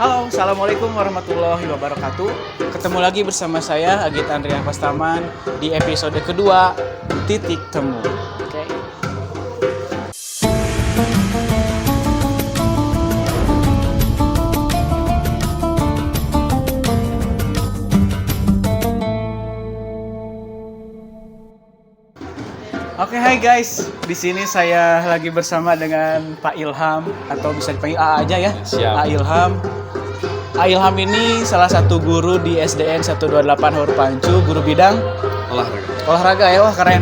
Halo, Assalamualaikum warahmatullahi wabarakatuh. Ketemu lagi bersama saya, Agit Andrian Pastaman, di episode kedua, Titik Temu. Oke. Oke, hai guys. Di sini saya lagi bersama dengan Pak Ilham, atau bisa dipanggil A aja ya. Siap. A Ilham. A Ilham ini salah satu guru di SDN 128 Haur Pancu, guru bidang olahraga ya. Wah, keren.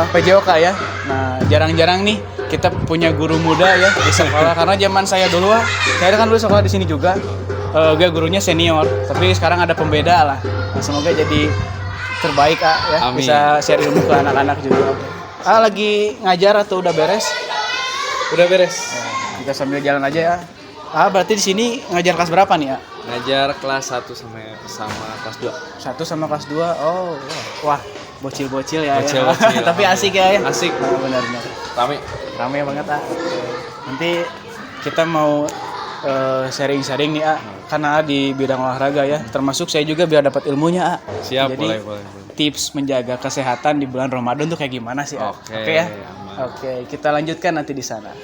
PJOK ya. Nah, jarang-jarang nih kita punya guru muda ya di sekolah, karena zaman saya dulu, saya kan dulu sekolah di sini juga. Gue gurunya senior, tapi sekarang ada pembeda lah. Nah, semoga jadi terbaik ya. Amin. Bisa share ilmu ke anak-anak juga. Lagi ngajar atau udah beres? Udah beres. Kita sambil jalan aja ya. Berarti di sini ngajar kelas berapa nih ya? Ngajar kelas 1 sama kelas 2. 1 sama kelas 2. Oh, wah, bocil-bocil ya. Bocil-bocil. Tapi asik ya. Asik. Benar-benar. Rame Banget Nanti kita mau sharing-sharing nih karena di bidang olahraga ya. Termasuk saya juga biar dapat ilmunya Siap. Jadi, boleh. tips menjaga kesehatan di bulan Ramadan tuh kayak gimana sih? Oke ya. aman. Oke, kita lanjutkan nanti di sana.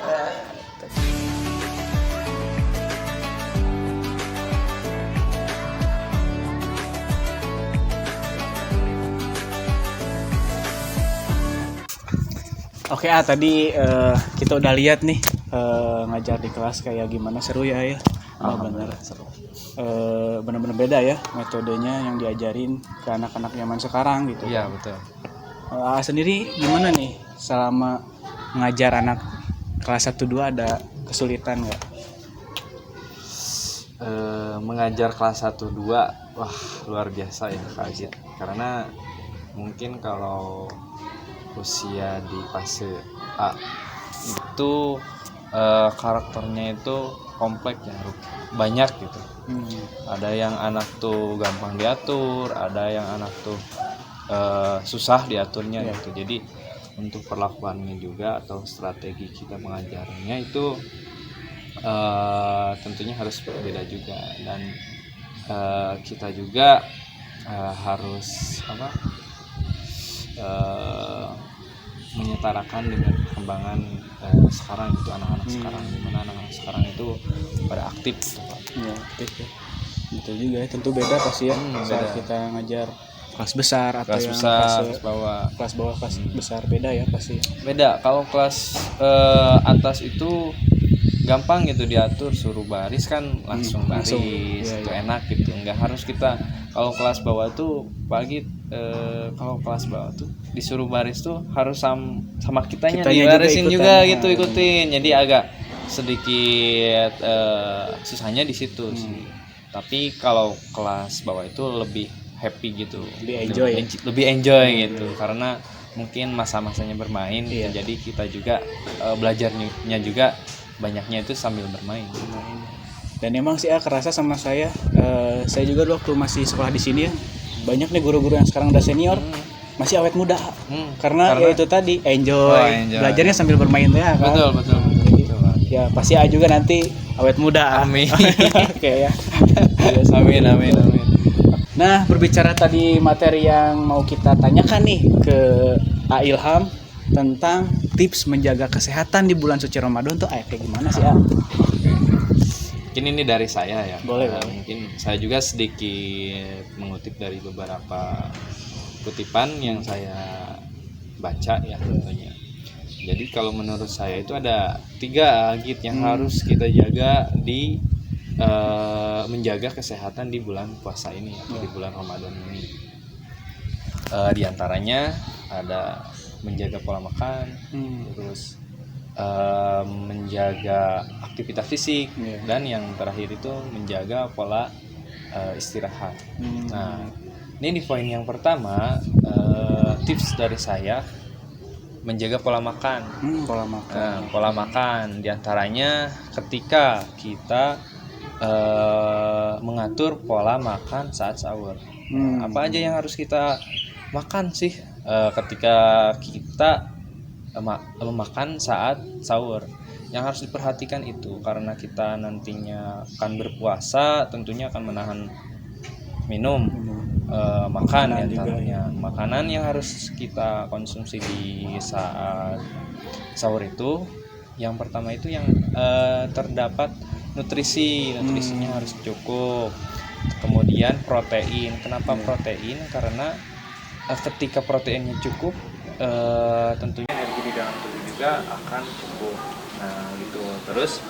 Oke, tadi kita udah lihat nih ngajar di kelas kayak gimana, seru ya. Bener seru. Bener-bener beda ya metodenya yang diajarin ke anak-anak zaman sekarang gitu. Iya, betul. Sendiri gimana nih selama ngajar anak kelas 1-2, ada kesulitan nggak? Mengajar kelas 1-2, wah luar biasa ya Kak Agit. Karena mungkin kalau usia di fase A itu karakternya itu kompleks ya, banyak gitu. Ada yang anak tuh gampang diatur, ada yang anak tuh susah diaturnya gitu. Jadi untuk perlakuannya juga atau strategi kita mengajarnya itu tentunya harus berbeda juga, dan kita juga harus menyetarakan dengan perkembangan sekarang gitu, anak-anak sekarang, dimana anak-anak sekarang itu pada aktif gitu Pak. Iya, aktif ya. Betul juga ya, tentu beda pasti ya saat beda. kita ngajar kelas besar atau Kelas yang besar, kelas bawah kelas besar, beda ya pasti. beda. Kalau kelas atas itu gampang gitu diatur, suruh baris kan langsung baris, itu enak gitu, nggak harus kita. Kalau kelas bawah tuh pagi, kalau kelas bawah tuh disuruh baris tuh harus sama kitanya dibarisin juga gitu, ikutin. Jadi agak sedikit susahnya di situ sih. Tapi kalau kelas bawah itu lebih happy gitu, lebih enjoy gitu, karena mungkin masa-masanya bermain gitu. Jadi kita juga belajarnya juga banyaknya itu sambil bermain. Dan emang sih kerasa sama saya juga waktu masih sekolah di sini ya, banyak nih guru-guru yang sekarang udah senior masih awet muda, karena ya itu tadi enjoy. Belajarnya sambil bermain ya kan. Betul. Ya pasti juga nanti awet muda. Amin. Oke ya. Amin. Nah, berbicara tadi materi yang mau kita tanyakan nih ke A Ilham tentang tips menjaga kesehatan di bulan suci Ramadan tuh kayak gimana sih Mungkin ini dari saya ya. Boleh. Mungkin saya juga sedikit mengutip dari beberapa kutipan yang saya baca ya tentunya. Jadi kalau menurut saya itu ada 3 yang harus kita jaga di menjaga kesehatan di bulan puasa ini atau di bulan Ramadan ini. Di antaranya ada menjaga pola makan, terus menjaga aktivitas fisik, dan yang terakhir itu menjaga pola istirahat. Nah, ini di poin yang pertama, tips dari saya menjaga pola makan. Pola makan diantaranya ketika kita mengatur pola makan saat sahur. Apa aja yang harus kita makan sih ketika kita memakan saat sahur? yang harus diperhatikan itu karena kita nantinya akan berpuasa, tentunya akan menahan minum, makan diantaranya. Makanan yang harus kita konsumsi di saat sahur itu, yang pertama itu yang terdapat nutrisinya harus cukup. Kemudian protein. Kenapa protein? Karena ketika proteinnya cukup, tentunya energi di dalam tubuh juga akan cukup. Nah gitu. Terus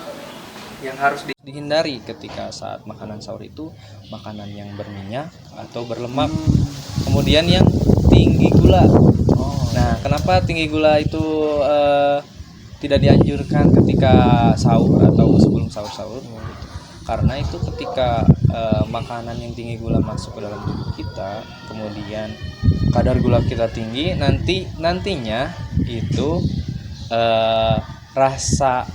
yang harus dihindari ketika saat makanan sahur itu makanan yang berminyak atau berlemak, kemudian yang tinggi gula. Nah kenapa tinggi gula itu tidak dianjurkan ketika sahur atau sebelum sahur? Karena itu ketika makanan yang tinggi gula masuk ke dalam tubuh kita, kemudian kadar gula kita tinggi, nantinya itu rasa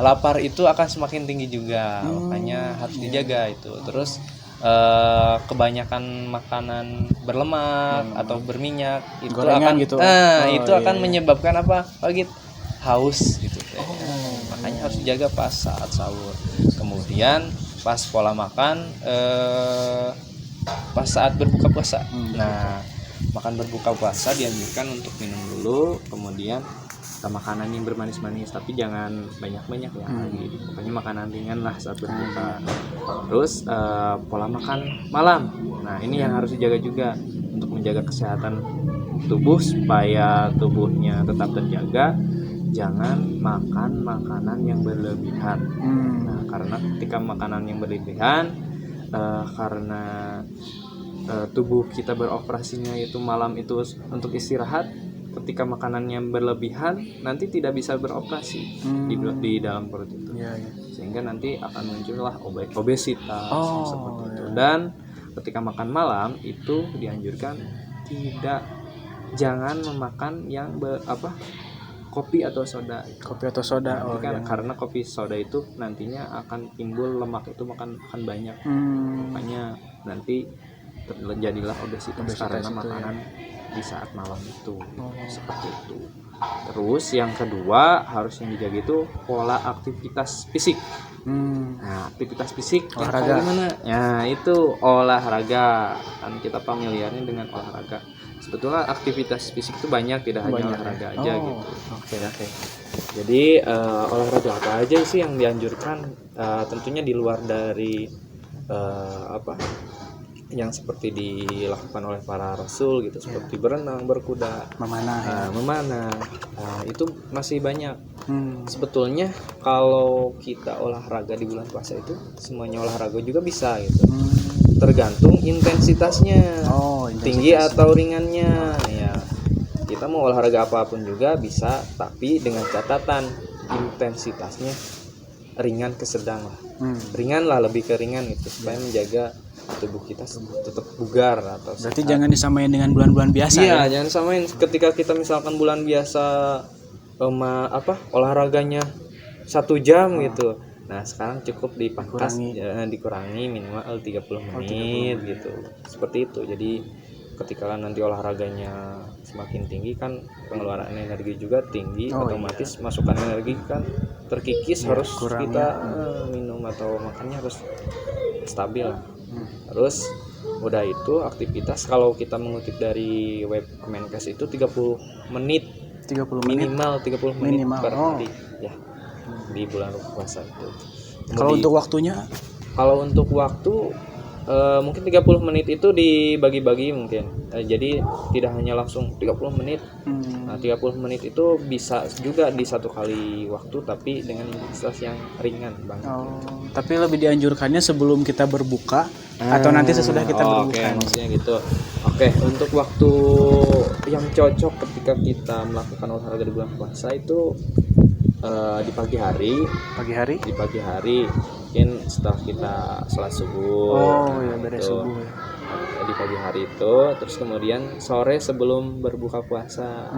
lapar itu akan semakin tinggi juga, makanya harus dijaga itu. Terus kebanyakan makanan berlemak atau berminyak itu gorengan akan gitu. itu akan menyebabkan apa? Lagi haus gitu. Makanya harus dijaga pas saat sahur. Kemudian pas pola makan pas saat berbuka puasa. Nah, makan berbuka puasa dianjurkan untuk minum dulu, kemudian makanan yang bermanis-manis, tapi jangan banyak-banyak ya. Pokoknya makanan ringan lah saat berbuka. Terus pola makan malam. Nah ini yang harus dijaga juga untuk menjaga kesehatan tubuh supaya tubuhnya tetap terjaga. Jangan makan makanan yang berlebihan. Nah karena ketika makanan yang berlebihan, karena tubuh kita beroperasinya itu malam itu untuk istirahat. Ketika makanan yang berlebihan nanti tidak bisa beroperasi di dalam perut itu, sehingga nanti akan muncullah obesitas seperti itu. Dan ketika makan malam itu dianjurkan jangan memakan yang kopi atau soda. Karena kopi soda itu nantinya akan timbul lemak itu akan banyak, makanya nanti terjadilah obesitas karena makanan di saat malam itu. Seperti itu. Terus yang kedua harus yang dijaga itu pola aktivitas fisik. Nah aktivitas fisik olahraga gimana? Ya itu olahraga, kan kita familiarnya dengan olahraga. Sebetulnya aktivitas fisik itu banyak, tidak hanya olahraga aja gitu. Oke. Jadi olahraga apa aja sih yang dianjurkan? Tentunya di luar dari yang seperti dilakukan oleh para rasul gitu, seperti berenang, berkuda, memanah. Itu masih banyak. Sebetulnya kalau kita olahraga di bulan puasa itu semuanya olahraga juga bisa gitu. Tergantung intensitasnya, tinggi atau ringannya. Ya, kita mau olahraga apapun juga bisa, tapi dengan catatan intensitasnya ringan ke sedang lah. Ringan lah, lebih ke ringan gitu, supaya menjaga tubuh kita tetap bugar atau berarti sehat. Jangan disamain dengan bulan-bulan biasa. Iya, jangan samain. Ketika kita misalkan bulan biasa olahraganya 1 jam gitu. Nah, sekarang cukup dipangkas, dikurangi minimal 30 menit gitu. Seperti itu. Jadi ketika nanti olahraganya semakin tinggi kan pengeluaran energi juga tinggi, otomatis masukan energi kan terkikis, harus kita minum atau makannya harus stabil. Terus udah itu aktivitas, kalau kita mengutip dari web Kemenkes itu 30 menit minimal 30 menit per hari ya di bulan puasa itu. Kalau untuk waktunya? Kalau untuk waktu mungkin 30 menit itu dibagi-bagi mungkin. Jadi tidak hanya langsung 30 menit. Nah, 30 menit itu bisa juga di satu kali waktu tapi dengan intensitas yang ringan banget. Tapi lebih dianjurkannya sebelum kita berbuka atau nanti sesudah kita berbuka. Maksudnya gitu. Untuk waktu yang cocok ketika kita melakukan olahraga di bulan puasa itu di pagi hari. Di pagi hari mungkin setelah kita sholat subuh. Beres subuh. Di pagi hari itu, terus kemudian sore sebelum berbuka puasa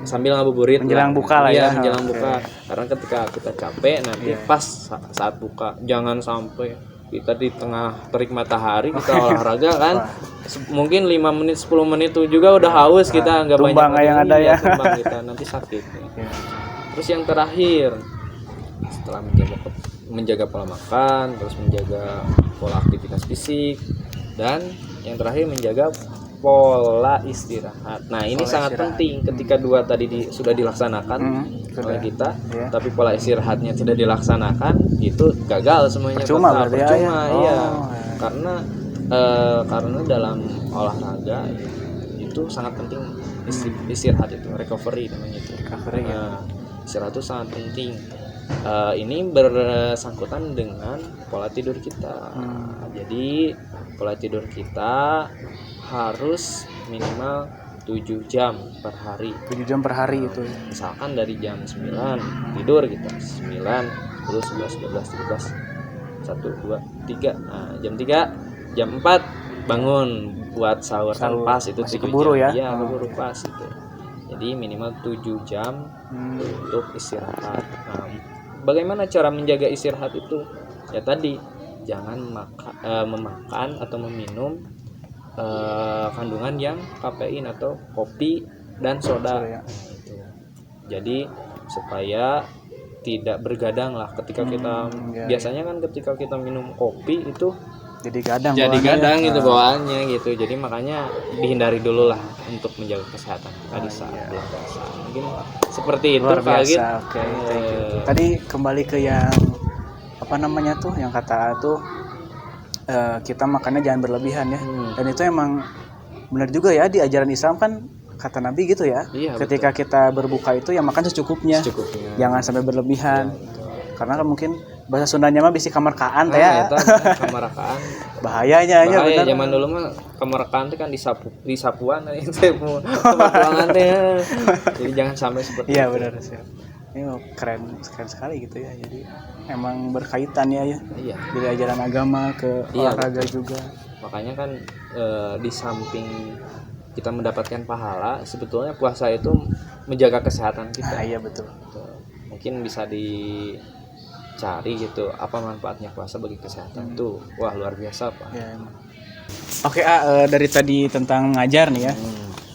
sambil ngabuburit menjelang buka lah ya. Menjelang buka. Karena ketika kita capek nanti pas saat buka jangan sampai kita di tengah terik matahari kita olahraga kan. Mungkin 5 menit 10 menit itu juga udah haus, kita nggak banyak yang ada ya. Tumbang kita nanti sakit. Terus yang terakhir, setelah menjaga pola makan, terus menjaga pola aktivitas fisik, dan yang terakhir menjaga pola istirahat. Nah, ini sangat penting ketika dua tadi sudah dilaksanakan oleh kita, tapi pola istirahatnya tidak dilaksanakan, itu gagal semuanya. Percuma, iya. Karena dalam olahraga itu sangat penting istirahat itu, recovery namanya itu. Istirahat itu sangat penting. Ini bersangkutan dengan pola tidur kita. Jadi pola tidur kita harus minimal 7 jam per hari. 7 jam per hari itu. Misalkan dari jam 9 tidur kita 9, 10, 11, 12, 13, 1, 2, 3. Nah, jam 3, jam 4 bangun buat sahur kan pas itu 7 keburu jam. Ya. Iya, keburu pas itu. Jadi minimal 7 jam untuk istirahat. Nah, bagaimana cara menjaga istirahat itu? Ya tadi, jangan memakan atau meminum kandungan yang kafein atau kopi dan soda. Gitu. Jadi supaya tidak bergadang lah ketika kita biasanya kan ketika kita minum kopi itu jadi gadang gitu bawaannya gitu. Jadi makanya dihindari dulu lah untuk menjaga kesehatan tadi saat bulan puasa. Mungkin seperti itu Pak Agit. Oke. Tadi kembali ke yang apa namanya tuh yang kata tuh kita makannya jangan berlebihan ya. Dan itu emang benar juga ya, di ajaran Islam kan kata Nabi gitu ya. Ketika kita berbuka itu ya makan secukupnya. Jangan sampai berlebihan. Karena kan mungkin bahasa Sundanya mah bisi kamarkaan teh ya. Kamarkaan. Bahaya benar. Zaman dulu mah kamarkaan teh kan disapuan teh kamarkaan teh. Jadi jangan sampai seperti itu. Iya benar sih. Ini keren sekali gitu ya. Jadi emang berkaitan ya. Iya. Dari ajaran agama ke olahraga juga. Makanya kan di samping kita mendapatkan pahala, sebetulnya puasa itu menjaga kesehatan kita. Iya betul. Mungkin bisa dicari gitu apa manfaatnya puasa bagi kesehatan tuh. Wah, luar biasa Pak. Ya, emang. Oke, dari tadi tentang ngajar nih ya.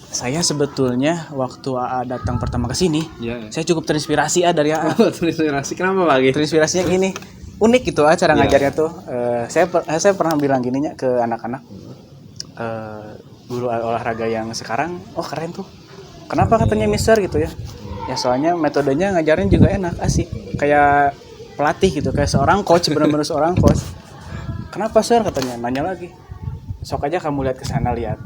Saya sebetulnya waktu AA datang pertama ke sini, saya cukup terinspirasi dari AA. Terinspirasi kenapa Pak? Terinspirasinya gini, unik gitu cara ngajarnya tuh. Saya pernah bilang gininya ke anak-anak, guru olahraga yang sekarang, keren tuh. Kenapa katanya Mister gitu ya? Ya soalnya metodenya ngajarnya juga enak, asik, kayak pelatih gitu, kayak seorang coach, benar-benar seorang coach. Kenapa Sir katanya? Nanya lagi. Sok aja kamu lihat ke sana, lihat.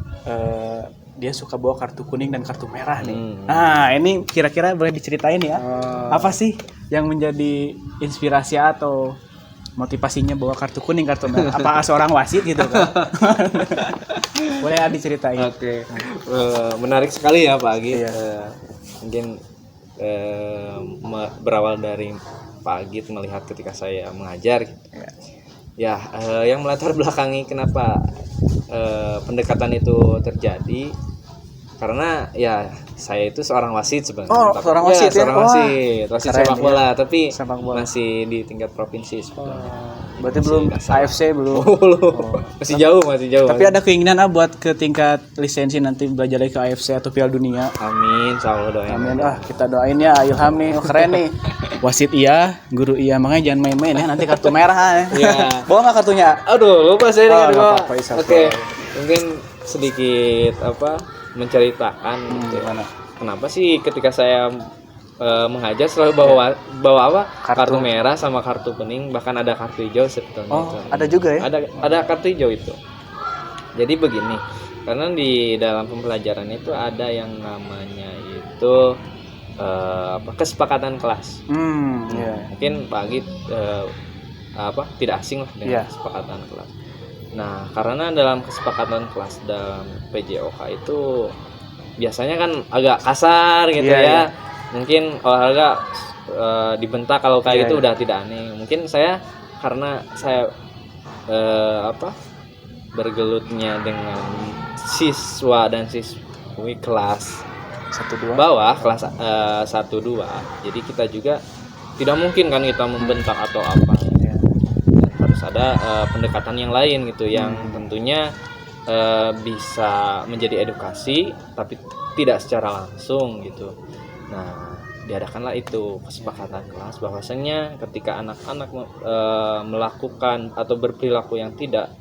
Dia suka bawa kartu kuning dan kartu merah nih. Nah, ini kira-kira boleh diceritain ya. Apa sih yang menjadi inspirasi atau motivasinya bawa kartu kuning, kartu merah? Apa seorang wasit gitu kan? Boleh diceritain. Oke. Menarik sekali ya Pak Agit. Mungkin berawal dari Pak Agit melihat ketika saya mengajar gitu. Yang melatar belakangi kenapa pendekatan itu terjadi, karena ya saya itu seorang wasit sebenarnya. Seorang wasit ya? Wasit sepak bola, tapi masih di tingkat provinsi sebetulnya. Berarti belum AFC belum. Masih jauh. Tapi ada keinginan buat ke tingkat lisensi nanti belajar lagi ke AFC atau Piala Dunia. Amin, insyaallah doain. Amin. Kita doain ya, Ilham nih. Keren nih. Wasit iya, guru iya, makanya jangan main-main ya, nanti kartu merah ya. Iya. Bawa enggak kartunya? Aduh, lupa saya Oke. Mungkin sedikit menceritakan gimana. Kenapa sih ketika saya mengajar selalu bawa apa? Kartu merah sama kartu kuning, bahkan ada kartu hijau sebetulnya. Ada juga ya? Ada kartu hijau itu. Jadi begini, karena di dalam pembelajaran itu ada yang namanya itu kesepakatan kelas. Mungkin Pak Agit tidak asing lah dengan kesepakatan kelas. Nah, karena dalam kesepakatan kelas dalam PJOK itu biasanya kan agak kasar gitu ya. Mungkin olahraga dibentak kalau kayak gitu udah tidak aneh. Mungkin karena saya bergelutnya dengan siswa dan siswi kelas 1-2 bawah, kelas 1-2. Jadi kita juga tidak mungkin kan kita membentak atau apa. Dan harus ada pendekatan yang lain gitu, yang tentunya bisa menjadi edukasi tapi tidak secara langsung gitu. Nah, diadakanlah itu kesepakatan kelas bahwasanya ketika anak-anak melakukan atau berperilaku yang tidak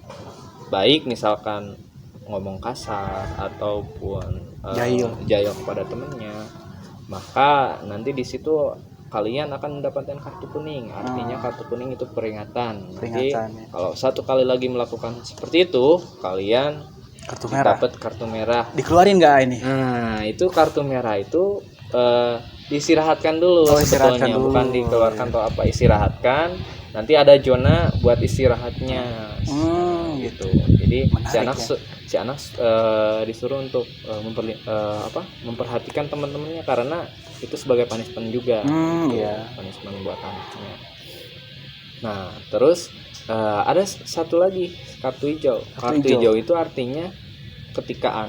baik, misalkan ngomong kasar ataupun jahil kepada temannya, maka nanti di situ kalian akan mendapatkan kartu kuning. Artinya kartu kuning itu peringatan. Nanti kalau satu kali lagi melakukan seperti itu, kalian dapat kartu merah. Dikeluarin nggak ini? Nah, itu kartu merah itu diistirahatkan dulu sebetulnya, bukan dikeluarkan atau apa, istirahatkan. Nanti ada zona buat istirahatnya. Gitu. Jadi menarik, si anak disuruh untuk memperhatikan teman-temannya karena itu sebagai punishment juga. Punishment buat anaknya. Nah, terus ada satu lagi kartu hijau. Kartu hijau itu artinya ketika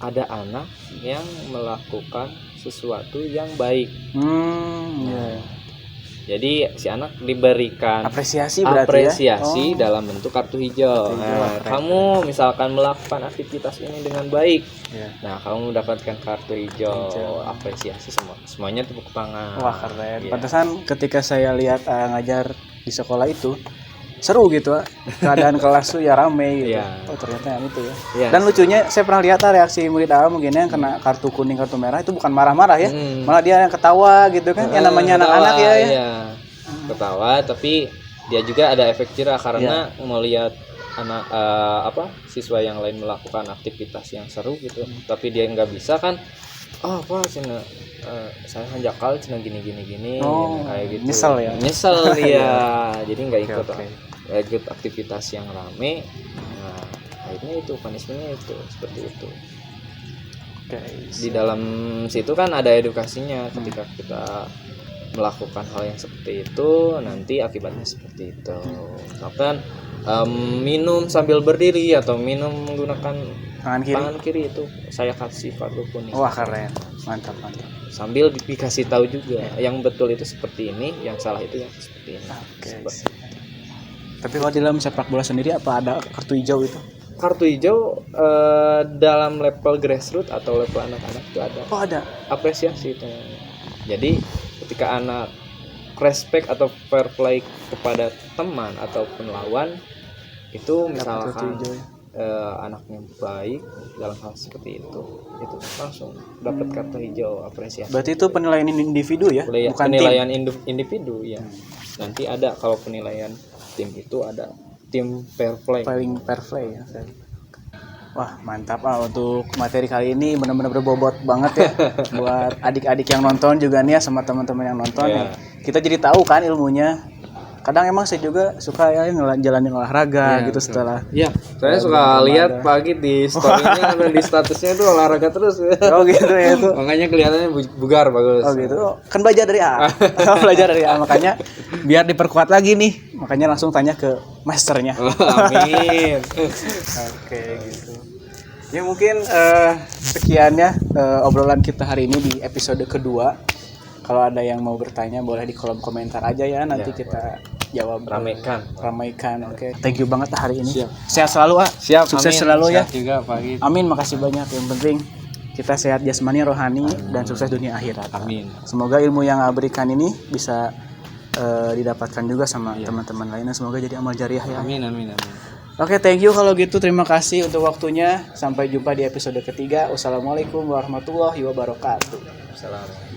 ada anak yang melakukan sesuatu yang baik. Jadi si anak diberikan apresiasi dalam bentuk kartu hijau. Nah, kamu misalkan melakukan aktivitas ini dengan baik, nah kamu mendapatkan kartu hijau. Apresiasi semuanya tepuk tangan. Wah, keren. Pantesan ketika saya lihat ngajar di sekolah itu seru gitu, keadaan kelas tuh ya rame gitu. Oh, ternyata yang itu ya. Dan lucunya saya pernah lihat reaksi murid awal mungkin yang kena kartu kuning kartu merah itu bukan marah-marah ya, malah dia yang ketawa gitu kan. Yang namanya anak-anak ya. Ketawa, tapi dia juga ada efek jerah karena melihat anak siswa yang lain melakukan aktivitas yang seru gitu, tapi dia nggak bisa kan. Saya kan jakal cina gini kayak gitu. Nyesel ya. Jadi nggak ikut aktivitas yang rame. Nah, akhirnya itu punishmentnya itu seperti itu. Di dalam situ kan ada edukasinya, ketika kita melakukan hal yang seperti itu nanti akibatnya seperti itu. Misalkan minum sambil berdiri atau minum menggunakan tangan kiri itu saya kasih kartu kuning. Wah, keren, mantap. Sambil dikasih tahu juga yang betul itu seperti ini, yang salah itu yang seperti ini. Tapi kalau di dalam sepak bola sendiri apa ada kartu hijau itu? Kartu hijau dalam level grassroots atau level anak-anak itu ada. Oh, ada. Apresiasi itu. Jadi ketika anak respect atau fair play kepada teman ataupun lawan itu, misalkan anaknya baik dalam hal seperti itu langsung dapat kartu hijau apresiasi. Berarti itu penilaian individu ya, bukan penilaian individu ya. Nanti ada kalau penilaian tim itu ada tim fair play. Fair play ya. Wah, mantap untuk materi kali ini benar-benar berbobot banget ya buat adik-adik yang nonton juga nih ya, sama teman-teman yang nonton ya. Kita jadi tahu kan ilmunya. Kadang emang saya juga suka ya ngejalanin olahraga gitu setelah. Iya. Saya suka lihat pagi di story-nya dan di statusnya itu olahraga terus. Oh gitu ya itu. Makanya kelihatannya bugar, bagus. Oh gitu. Kan belajar dari A. Makanya biar diperkuat lagi nih. Makanya langsung tanya ke masternya. Amin. Oke gitu. Ya mungkin sekian ya obrolan kita hari ini di episode kedua. Kalau ada yang mau bertanya boleh di kolom komentar aja ya, nanti kita jawab. Ramaikan. Oke. Thank you banget hari ini. Siap. Sehat selalu, Siap. Sukses amin. selalu ya. Sehat juga pagi. Amin, makasih banyak. Yang penting kita sehat jasmani, rohani, dan sukses dunia akhirat. Amin. Semoga ilmu yang berikan ini bisa didapatkan juga sama teman-teman lainnya. Semoga jadi amal jariah ya. Amin. Oke, thank you kalau gitu. Terima kasih untuk waktunya. Sampai jumpa di episode ketiga. Wassalamualaikum warahmatullahi wabarakatuh. Assalamualaikum.